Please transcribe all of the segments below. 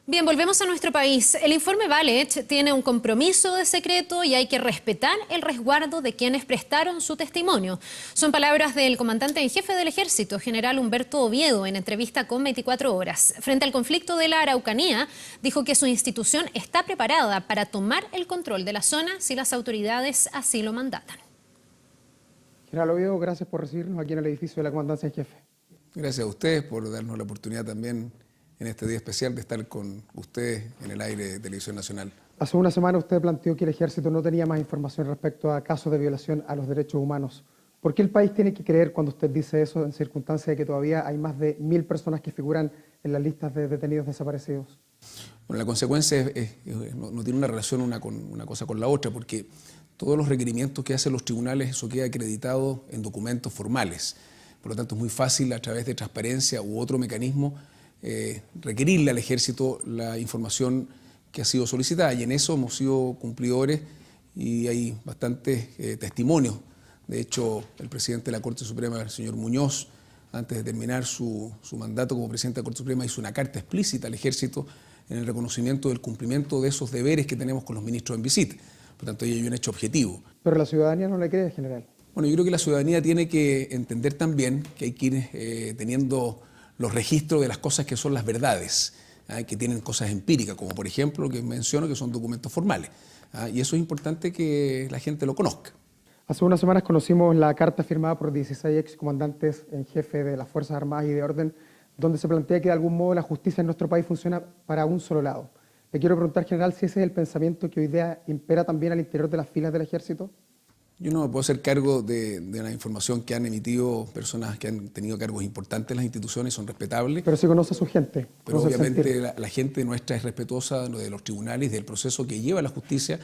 Bien, volvemos a nuestro país. El informe Valech tiene un compromiso de secreto y hay que respetar el resguardo de quienes prestaron su testimonio. Son palabras del comandante en jefe del Ejército, general Humberto Oviedo, en entrevista con 24 Horas. Frente al conflicto de la Araucanía, dijo que su institución está preparada para tomar el control de la zona si las autoridades así lo mandatan. General Oviedo, gracias por recibirnos aquí en el edificio de la Comandancia en Jefe. Gracias a ustedes por darnos la oportunidad también en este día especial de estar con ustedes en el aire de Televisión Nacional. Hace una semana usted planteó que el Ejército no tenía más información respecto a casos de violación a los derechos humanos. ¿Por qué el país tiene que creer cuando usted dice eso en circunstancias de que todavía hay más de 1000 personas que figuran en las listas de detenidos desaparecidos? Bueno, la consecuencia no tiene una relación una cosa con la otra, porque todos los requerimientos que hacen los tribunales, eso queda acreditado en documentos formales. Por lo tanto, es muy fácil a través de transparencia u otro mecanismo requerirle al Ejército la información que ha sido solicitada, y en eso hemos sido cumplidores y hay bastantes testimonios. De hecho, el presidente de la Corte Suprema, el señor Muñoz, antes de terminar su mandato como presidente de la Corte Suprema, hizo una carta explícita al Ejército en el reconocimiento del cumplimiento de esos deberes que tenemos con los ministros en visita. Por tanto, ahí hay un hecho objetivo. Pero la ciudadanía no le cree, general. Bueno, yo creo que la ciudadanía tiene que entender también que hay que ir teniendo los registros de las cosas que son las verdades, que tienen cosas empíricas, como por ejemplo lo que menciono, que son documentos formales. Y eso es importante que la gente lo conozca. Hace unas semanas conocimos la carta firmada por 16 excomandantes en jefe de las Fuerzas Armadas y de Orden, donde se plantea que de algún modo la justicia en nuestro país funciona para un solo lado. Le quiero preguntar, general, si ese es el pensamiento que hoy día impera también al interior de las filas del Ejército. Yo no me puedo hacer cargo de la información que han emitido personas que han tenido cargos importantes en las instituciones, son respetables. Pero sí conoce a su gente. Pero obviamente la gente nuestra es respetuosa de los tribunales, del proceso que lleva la justicia,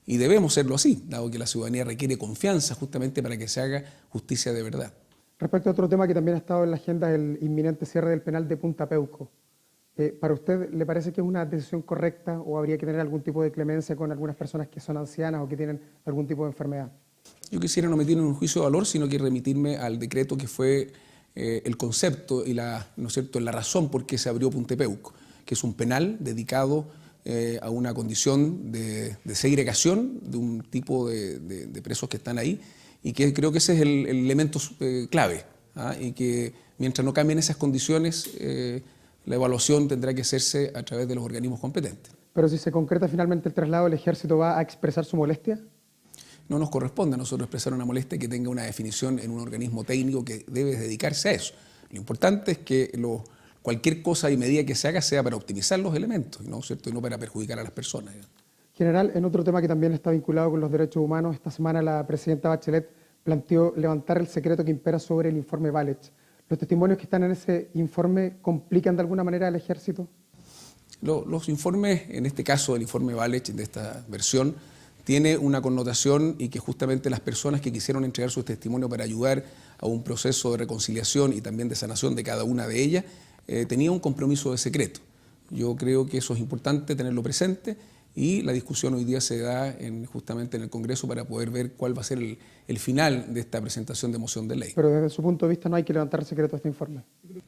y debemos serlo así, dado que la ciudadanía requiere confianza justamente para que se haga justicia de verdad. Respecto a otro tema que también ha estado en la agenda, el inminente cierre del penal de Punta Peuco. ¿Para usted le parece que es una decisión correcta o habría que tener algún tipo de clemencia con algunas personas que son ancianas o que tienen algún tipo de enfermedad? Yo quisiera no meterme en un juicio de valor, sino que remitirme al decreto que fue el concepto y ¿no es cierto?, la razón por qué se abrió Punta Peuco, que es un penal dedicado a una condición de segregación de un tipo de presos que están ahí, y que creo que ese es el elemento clave, y que mientras no cambien esas condiciones, la evaluación tendrá que hacerse a través de los organismos competentes. Pero si se concreta finalmente el traslado, ¿el Ejército va a expresar su molestia? No nos corresponde a nosotros expresar una molestia que tenga una definición en un organismo técnico que debe dedicarse a eso. Lo importante es que cualquier cosa y medida que se haga sea para optimizar los elementos, ¿no es cierto?, y no para perjudicar a las personas. General, en otro tema que también está vinculado con los derechos humanos, esta semana la presidenta Bachelet planteó levantar el secreto que impera sobre el informe Valech. ¿Los testimonios que están en ese informe complican de alguna manera al Ejército? Los informes, en este caso el informe Valech de esta versión, tiene una connotación, y que justamente las personas que quisieron entregar su testimonio para ayudar a un proceso de reconciliación y también de sanación de cada una de ellas, tenía un compromiso de secreto. Yo creo que eso es importante tenerlo presente, y la discusión hoy día se da justamente en el Congreso para poder ver cuál va a ser el final de esta presentación de moción de ley. Pero desde su punto de vista no hay que levantar el secreto de este informe.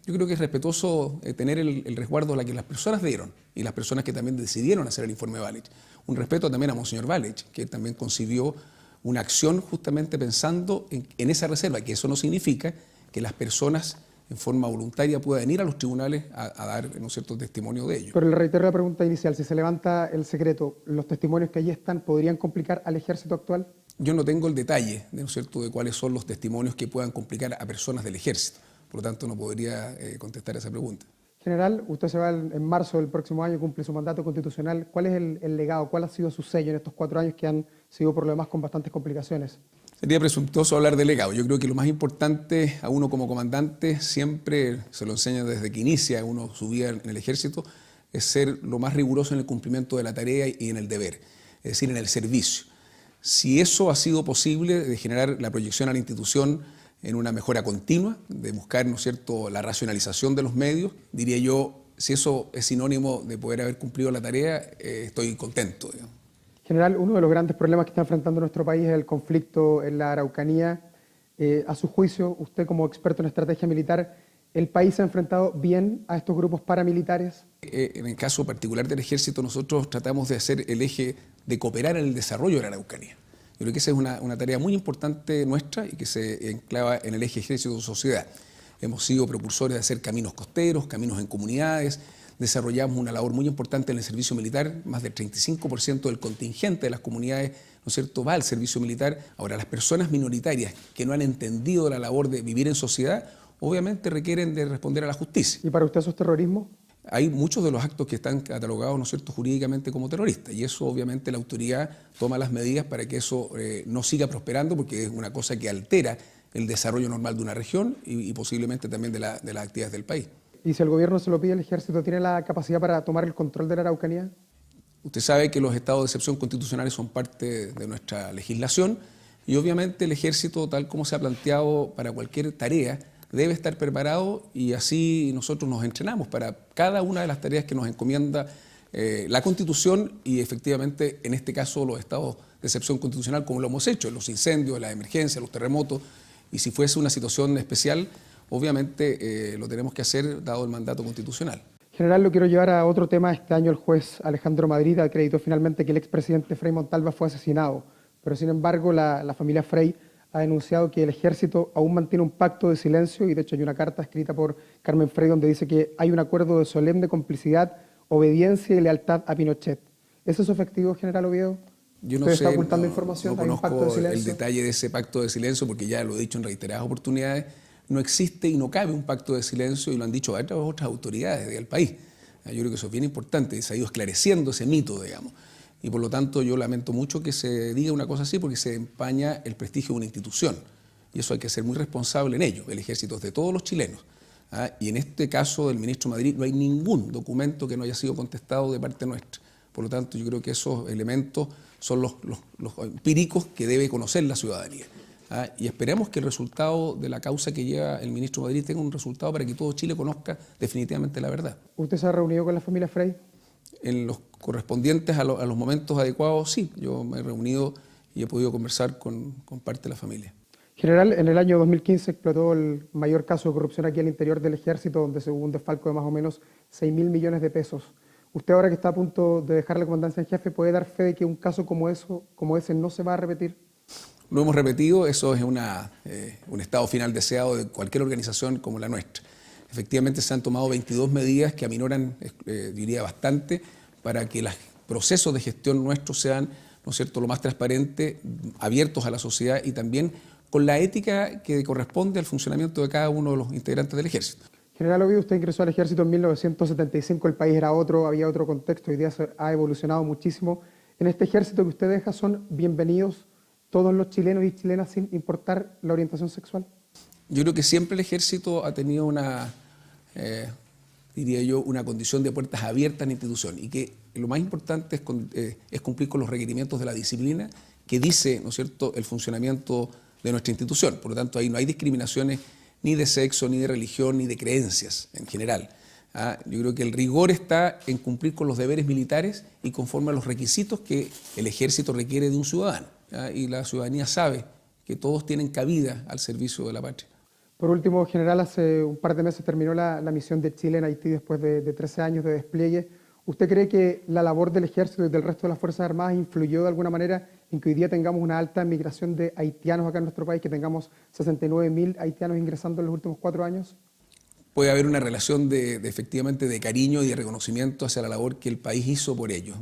Yo creo que es respetuoso tener el resguardo a la que las personas dieron y las personas que también decidieron hacer el informe Valech. Un respeto también a Monseñor Valech, que también concibió una acción justamente pensando en esa reserva, que eso no significa que las personas en forma voluntaria puedan ir a los tribunales a dar, ¿no es cierto?, testimonio de ello. Pero le reitero la pregunta inicial, si se levanta el secreto, ¿los testimonios que allí están podrían complicar al Ejército actual? Yo no tengo el detalle, ¿no es cierto?, de cuáles son los testimonios que puedan complicar a personas del Ejército. Por lo tanto, no podría contestar esa pregunta. General, usted se va en marzo del próximo año, cumple su mandato constitucional. ¿Cuál es el legado? ¿Cuál ha sido su sello en estos 4 años que han sido por lo demás con bastantes complicaciones? Sería presuntuoso hablar de legado. Yo creo que lo más importante a uno como comandante, siempre se lo enseña desde que inicia uno su vida en el Ejército, es ser lo más riguroso en el cumplimiento de la tarea y en el deber, es decir, en el servicio. Si eso ha sido posible, de generar la proyección a la institución en una mejora continua, de buscar, ¿no es cierto?, la racionalización de los medios, diría yo, si eso es sinónimo de poder haber cumplido la tarea, estoy contento, digamos. General, uno de los grandes problemas que está enfrentando nuestro país es el conflicto en la Araucanía. A su juicio, usted como experto en estrategia militar, ¿El país se ha enfrentado bien a estos grupos paramilitares? En el caso particular del Ejército, nosotros tratamos de hacer el eje de cooperar en el desarrollo de la Araucanía. Yo creo que esa es una tarea muy importante nuestra y que se enclava en el eje Ejército-Sociedad. Hemos sido precursores de hacer caminos costeros, caminos en comunidades, desarrollamos una labor muy importante en el servicio militar, más del 35% del contingente de las comunidades, ¿no es cierto?, va al servicio militar. Ahora, las personas minoritarias que no han entendido la labor de vivir en sociedad, obviamente requieren de responder a la justicia. ¿Y para usted eso es terrorismo? Hay muchos de los actos que están catalogados, ¿no es cierto?, jurídicamente como terroristas, y eso obviamente la autoridad toma las medidas para que eso no siga prosperando, porque es una cosa que altera el desarrollo normal de una región y posiblemente también de las actividades del país. ¿Y si el gobierno se lo pide, el Ejército tiene la capacidad para tomar el control de la Araucanía? Usted sabe que los estados de excepción constitucionales son parte de nuestra legislación y obviamente el Ejército, tal como se ha planteado para cualquier tarea, debe estar preparado y así nosotros nos entrenamos para cada una de las tareas que nos encomienda la Constitución y efectivamente en este caso los estados de excepción constitucional, como lo hemos hecho, los incendios, las emergencias, los terremotos, y si fuese una situación especial, obviamente lo tenemos que hacer dado el mandato constitucional. General, lo quiero llevar a otro tema. Este año el juez Alejandro Madrid acreditó finalmente que el expresidente Frei Montalva fue asesinado, pero sin embargo la familia Frei ha denunciado que el Ejército aún mantiene un pacto de silencio y de hecho hay una carta escrita por Carmen Frei donde dice que hay un acuerdo de solemne complicidad, obediencia y lealtad a Pinochet. ¿Es eso efectivo, General Oviedo? Yo no ¿Usted sé, está ocultando información? no ¿Hay un pacto de conozco silencio? el detalle de ese pacto de silencio porque ya lo he dicho en reiteradas oportunidades, no existe y no cabe un pacto de silencio y lo han dicho otras autoridades del país. Yo creo que eso es bien importante y se ha ido esclareciendo ese mito, digamos. Y por lo tanto yo lamento mucho que se diga una cosa así porque se empaña el prestigio de una institución. Y eso hay que ser muy responsable en ello. El Ejército es de todos los chilenos. Y en este caso del ministro Madrid no hay ningún documento que no haya sido contestado de parte nuestra. Por lo tanto yo creo que esos elementos son los empíricos que debe conocer la ciudadanía. Y esperemos que el resultado de la causa que lleva el ministro Madrid tenga un resultado para que todo Chile conozca definitivamente la verdad. ¿Usted se ha reunido con la familia Frei? En los correspondientes a los momentos adecuados, sí. Yo me he reunido y he podido conversar con parte de la familia. General, en el año 2015 explotó el mayor caso de corrupción aquí al interior del Ejército, donde se hubo un desfalco de más o menos 6.000 millones de pesos. Usted ahora que está a punto de dejar la comandancia en jefe, ¿puede dar fe de que un caso como ese no se va a repetir? Lo hemos repetido, eso es un estado final deseado de cualquier organización como la nuestra. Efectivamente se han tomado 22 medidas que aminoran, diría, bastante para que los procesos de gestión nuestros sean, ¿no es cierto?, lo más transparentes, abiertos a la sociedad y también con la ética que corresponde al funcionamiento de cada uno de los integrantes del Ejército. General Oviedo, usted ingresó al Ejército en 1975, el país era otro, había otro contexto, hoy día ha evolucionado muchísimo. En este Ejército que usted deja son bienvenidos todos los chilenos y chilenas sin importar la orientación sexual. Yo creo que siempre el Ejército ha tenido diría yo, una condición de puertas abiertas en la institución y que lo más importante es cumplir con los requerimientos de la disciplina que dice, ¿no es cierto?, el funcionamiento de nuestra institución. Por lo tanto, ahí no hay discriminaciones ni de sexo, ni de religión, ni de creencias en general. Yo creo que el rigor está en cumplir con los deberes militares y conforme a los requisitos que el Ejército requiere de un ciudadano. Y la ciudadanía sabe que todos tienen cabida al servicio de la patria. Por último, General, hace un par de meses terminó la misión de Chile en Haití después de 13 años de despliegue. ¿Usted cree que la labor del Ejército y del resto de las Fuerzas Armadas influyó de alguna manera en que hoy día tengamos una alta migración de haitianos acá en nuestro país, que tengamos 69.000 haitianos ingresando en los últimos 4 años? Puede haber una relación efectivamente de cariño y de reconocimiento hacia la labor que el país hizo por ellos.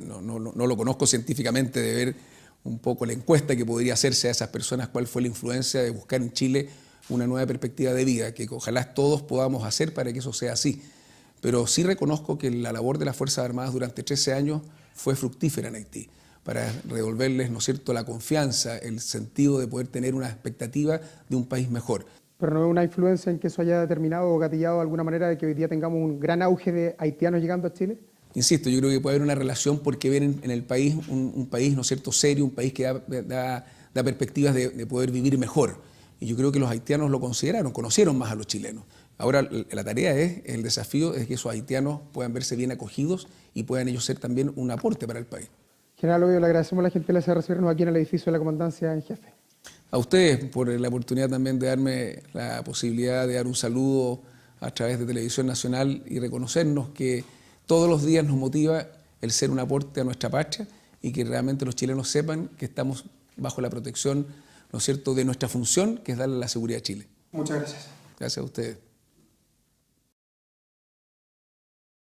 No lo conozco científicamente, de ver un poco la encuesta que podría hacerse a esas personas, cuál fue la influencia de buscar en Chile una nueva perspectiva de vida, que ojalá todos podamos hacer para que eso sea así. Pero sí reconozco que la labor de las Fuerzas Armadas durante 13 años fue fructífera en Haití, para devolverles, ¿no es cierto?, la confianza, el sentido de poder tener una expectativa de un país mejor. ¿Pero no hay una influencia en que eso haya determinado o gatillado de alguna manera de que hoy día tengamos un gran auge de haitianos llegando a Chile? Insisto, yo creo que puede haber una relación porque ven en el país un país, ¿no es cierto?, serio, un país que da perspectivas de poder vivir mejor. Y yo creo que los haitianos lo conocieron más a los chilenos. Ahora la tarea el desafío es que esos haitianos puedan verse bien acogidos y puedan ellos ser también un aporte para el país. General Oviedo, le agradecemos la gentileza de recibirnos aquí en el edificio de la Comandancia en Jefe. A ustedes por la oportunidad también de darme la posibilidad de dar un saludo a través de Televisión Nacional y reconocernos que todos los días nos motiva el ser un aporte a nuestra patria y que realmente los chilenos sepan que estamos bajo la protección, ¿no es cierto?, de nuestra función, que es darle la seguridad a Chile. Muchas gracias. Gracias a ustedes.